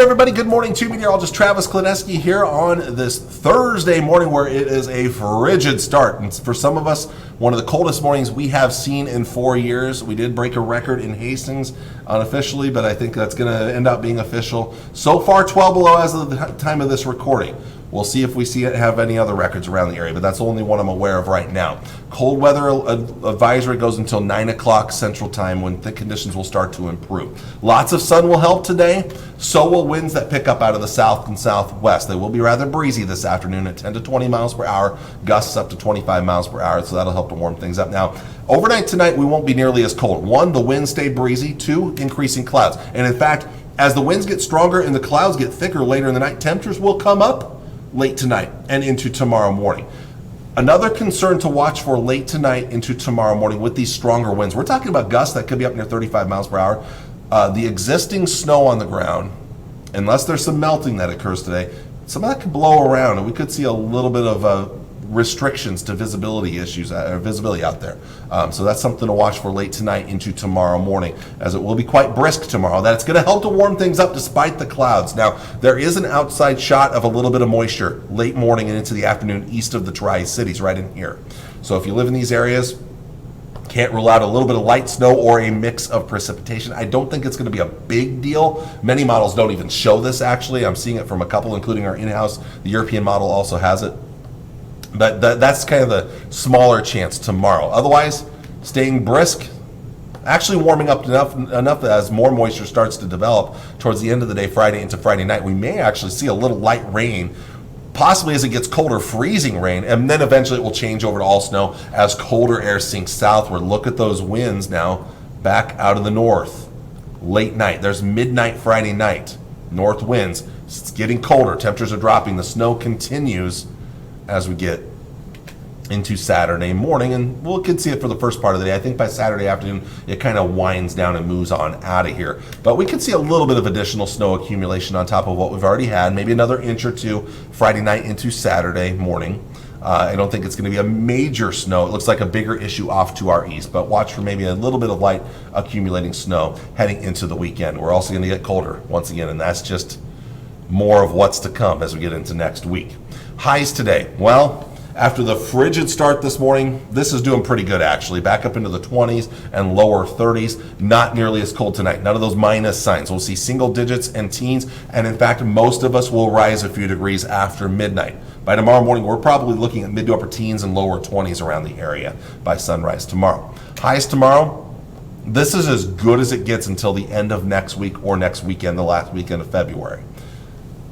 Everybody, good morning to meteorologist Travis Klineski here on this Thursday morning where it is a frigid start. And for some of us, one of the coldest mornings we have seen in 4 years. We did break a record in Hastings unofficially, but I think that's going to end up being official. So far, 12 below as of the time of this recording. We'll see if we have any other records around the area, but that's the only one I'm aware of right now. Cold weather advisory goes until 9 o'clock Central Time when the conditions will start to improve. Lots of sun will help today. So will winds that pick up out of the south and southwest. They will be rather breezy this afternoon at 10 to 20 miles per hour, gusts up to 25 miles per hour, so that'll help to warm things up. Now, overnight tonight, we won't be nearly as cold. One, the winds stay breezy. Two, increasing clouds. And in fact, as the winds get stronger and the clouds get thicker later in the night, temperatures will come up late tonight and into tomorrow morning. Another concern to watch for late tonight into tomorrow morning with these stronger winds. We're talking about gusts that could be up near 35 miles per hour. The existing snow on the ground, unless there's some melting that occurs today, some of that could blow around and we could see a little bit of restrictions to visibility issues, visibility out there. So that's something to watch for late tonight into tomorrow morning, as it will be quite brisk tomorrow. That's going to help to warm things up despite the clouds. Now, there is an outside shot of a little bit of moisture late morning and into the afternoon east of the Tri-Cities, right in here. So if you live in these areas, can't rule out a little bit of light snow or a mix of precipitation. I don't think it's going to be a big deal. Many models don't even show this, actually. I'm seeing it from a couple, including our in-house. The European model also has it. But that's kind of the smaller chance tomorrow. Otherwise, staying brisk, actually warming up enough as more moisture starts to develop towards the end of the day, Friday into Friday night. We may actually see a little light rain, possibly as it gets colder, freezing rain, and then eventually it will change over to all snow as colder air sinks southward. Look at those winds now back out of the north. Late night, there's midnight Friday night, north winds. It's getting colder, temperatures are dropping, the snow continues as we get into Saturday morning, and we could see it for the first part of the day. I think by Saturday afternoon, it kind of winds down and moves on out of here. But we could see a little bit of additional snow accumulation on top of what we've already had, maybe another inch or two Friday night into Saturday morning. I don't think it's going to be a major snow. It looks like a bigger issue off to our east, but watch for maybe a little bit of light accumulating snow heading into the weekend. We're also going to get colder once again, and that's just more of what's to come as we get into next week. Highs today. Well, after the frigid start this morning, this is doing pretty good actually. Back up into the 20s and lower 30s. Not nearly as cold tonight. None of those minus signs. We'll see single digits and teens. And in fact, most of us will rise a few degrees after midnight. By tomorrow morning, we're probably looking at mid to upper teens and lower 20s around the area by sunrise tomorrow. Highs tomorrow. This is as good as it gets until the end of next week or next weekend, the last weekend of February.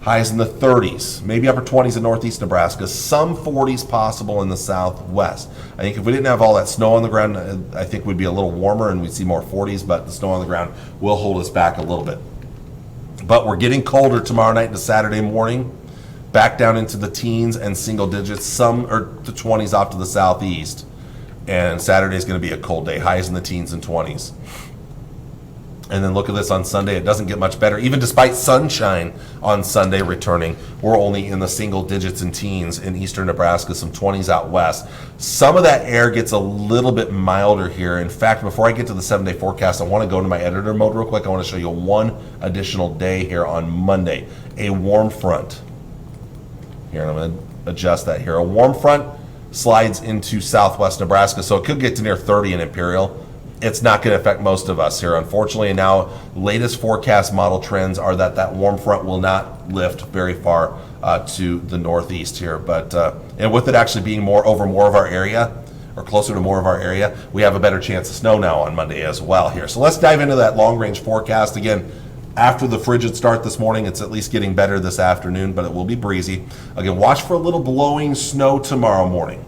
Highs in the 30s, maybe upper 20s in northeast Nebraska, some 40s possible in the southwest. I think if we didn't have all that snow on the ground, I think we'd be a little warmer and we'd see more 40s, but the snow on the ground will hold us back a little bit. But we're getting colder tomorrow night into Saturday morning, back down into the teens and single digits, some or the 20s off to the southeast. And Saturday's going to be a cold day, highs in the teens and 20s. And then look at this on Sunday. It doesn't get much better. Even despite sunshine on Sunday returning, we're only in the single digits and teens in eastern Nebraska, some 20s out west. Some of that air gets a little bit milder here. In fact, before I get to the 7-day forecast, I want to go into my editor mode real quick. I want to show you one additional day here on Monday. A warm front. Here, and I'm going to adjust that here. A warm front slides into southwest Nebraska, so it could get to near 30 in Imperial. It's not going to affect most of us here, unfortunately. And now, latest forecast model trends are that warm front will not lift very far to the northeast here. But and with it actually being more of our area, or closer to more of our area, we have a better chance of snow now on Monday as well here. So let's dive into that long-range forecast again. After the frigid start this morning, it's at least getting better this afternoon, but it will be breezy. Again, watch for a little blowing snow tomorrow morning,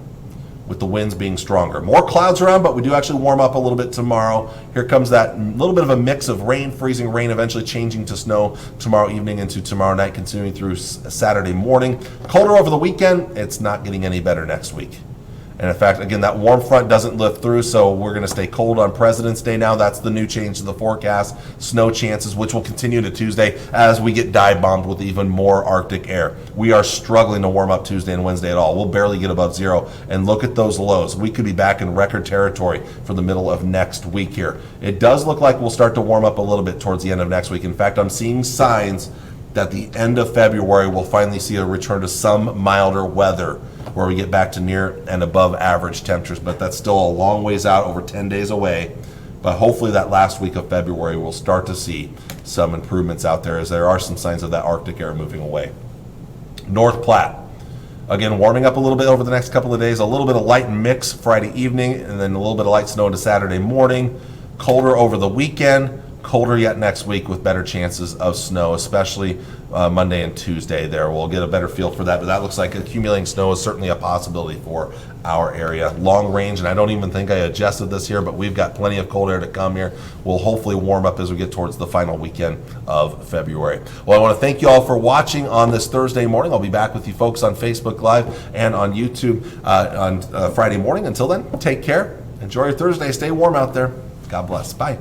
with the winds being stronger. More clouds around, but we do actually warm up a little bit tomorrow. Here comes that little bit of a mix of rain, freezing rain, eventually changing to snow tomorrow evening into tomorrow night, continuing through Saturday morning. Colder over the weekend. It's not getting any better next week. And in fact, again, that warm front doesn't lift through, so we're going to stay cold on President's Day now. That's the new change to the forecast. Snow chances, which will continue to Tuesday as we get dive bombed with even more Arctic air. We are struggling to warm up Tuesday and Wednesday at all. We'll barely get above zero. And look at those lows. We could be back in record territory for the middle of next week here. It does look like we'll start to warm up a little bit towards the end of next week. In fact, I'm seeing signs that the end of February we'll finally see a return to some milder weather where we get back to near and above average temperatures, but that's still a long ways out, over 10 days away. But hopefully that last week of February we'll start to see some improvements out there, as there are some signs of that Arctic air moving away. North Platte, again, warming up a little bit over the next couple of days. A little bit of light mix Friday evening, and then a little bit of light snow into Saturday morning. Colder over the weekend, colder yet next week with better chances of snow, especially Monday and Tuesday there. We'll get a better feel for that, but that looks like accumulating snow is certainly a possibility for our area. Long range, and I don't even think I adjusted this here, but we've got plenty of cold air to come here. We'll hopefully warm up as we get towards the final weekend of February. Well, I want to thank you all for watching on this Thursday morning. I'll be back with you folks on Facebook Live and on YouTube on Friday morning. Until then, take care. Enjoy your Thursday. Stay warm out there. God bless. Bye.